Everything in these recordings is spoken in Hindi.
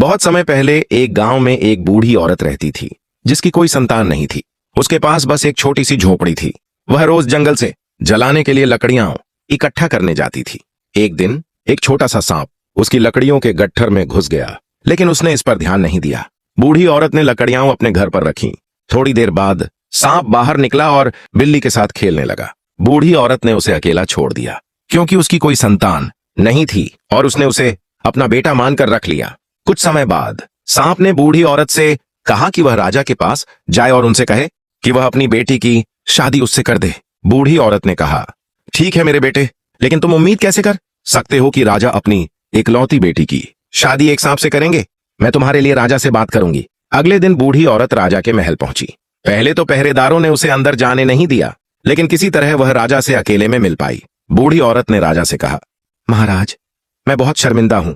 बहुत समय पहले एक गांव में एक बूढ़ी औरत रहती थी जिसकी कोई संतान नहीं थी। उसके पास बस एक छोटी सी झोपड़ी थी। वह रोज जंगल से जलाने के लिए लकड़ियां इकट्ठा करने जाती थी। एक दिन एक छोटा सा सांप उसकी लकड़ियों के गट्ठर में घुस गया, लेकिन उसने इस पर ध्यान नहीं दिया। बूढ़ी औरत ने लकड़ियां अपने घर पर रखी। थोड़ी देर बाद सांप बाहर निकला और बिल्ली के साथ खेलने लगा। बूढ़ी औरत ने उसे अकेला छोड़ दिया क्योंकि उसकी कोई संतान नहीं थी और उसने उसे अपना बेटा मानकर रख लिया। कुछ समय बाद सांप ने बूढ़ी औरत से कहा कि वह राजा के पास जाए और उनसे कहे कि वह अपनी बेटी की शादी उससे कर दे। बूढ़ी औरत ने कहा, ठीक है मेरे बेटे, लेकिन तुम उम्मीद कैसे कर सकते हो कि राजा अपनी इकलौती बेटी की शादी एक सांप से करेंगे? मैं तुम्हारे लिए राजा से बात करूंगी। अगले दिन बूढ़ी औरत राजा के महल पहुंची। पहले तो पहरेदारों ने उसे अंदर जाने नहीं दिया, लेकिन किसी तरह वह राजा से अकेले में मिल पाई। बूढ़ी औरत ने राजा से कहा, महाराज, मैं बहुत शर्मिंदा हूं,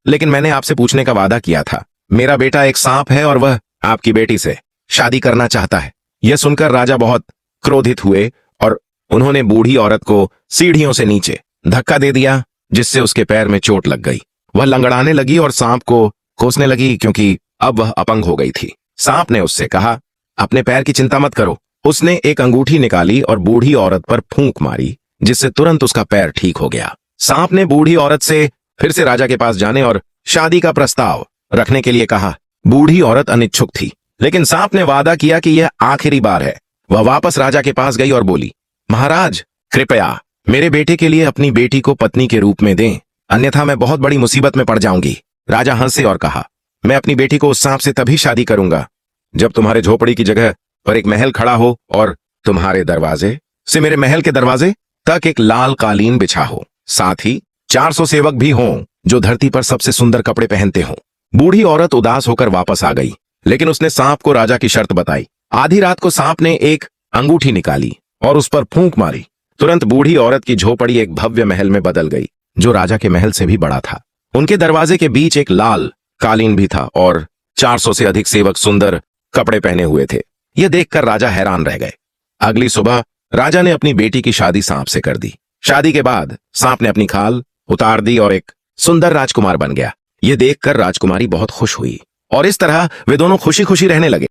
लेकिन मैंने आपसे पूछने का वादा किया था। मेरा बेटा एक सांप है और वह आपकी बेटी से शादी करना चाहता है। यह सुनकर राजा बहुत क्रोधित हुए और उन्होंने बूढ़ी औरत को सीढ़ियों से नीचे धक्का दे दिया, जिससे उसके पैर में चोट लग गई। वह लंगड़ाने लगी और सांप को कोसने लगी क्योंकि अब वह अपंग हो गई थी। सांप ने उससे कहा, अपने पैर की चिंता मत करो। उसने एक अंगूठी निकाली और बूढ़ी औरत पर फूंक मारी, जिससे तुरंत उसका पैर ठीक हो गया। सांप ने बूढ़ी औरत से फिर से राजा के पास जाने और शादी का प्रस्ताव रखने के लिए कहा। बूढ़ी औरत अनिच्छुक थी, लेकिन सांप ने वादा किया कि यह आखिरी बार है। वह वापस राजा के पास गई और बोली, महाराज, कृपया मेरे बेटे के लिए अपनी बेटी को पत्नी के रूप में दें, अन्यथा मैं बहुत बड़ी मुसीबत में पड़ जाऊंगी। राजा हंसे और कहा, मैं अपनी बेटी को उस सांप से तभी शादी करूंगा जब तुम्हारे झोपड़ी की जगह पर एक महल खड़ा हो और तुम्हारे दरवाजे से मेरे महल के दरवाजे तक एक लाल कालीन बिछा हो। साथ ही 400 सेवक भी हों जो धरती पर सबसे सुंदर कपड़े पहनते हों। बूढ़ी औरत उदास होकर वापस आ गई, लेकिन उसने सांप को राजा की शर्त बताई। आधी रात को सांप ने एक अंगूठी निकाली और उस पर फूंक मारी। तुरंत बूढ़ी औरत की झोपड़ी एक भव्य महल में बदल गई, जो राजा के महल से भी बड़ा था। उनके दरवाजे के बीच एक लाल कालीन भी था और 400 से अधिक सेवक सुंदर कपड़े पहने हुए थे। यह देखकर राजा हैरान रह गए। अगली सुबह राजा ने अपनी बेटी की शादी सांप से कर दी। शादी के बाद सांप ने अपनी खाल उतार दी और एक सुंदर राजकुमार बन गया। यह देखकर राजकुमारी बहुत खुश हुई और इस तरह वे दोनों खुशी खुशी रहने लगे।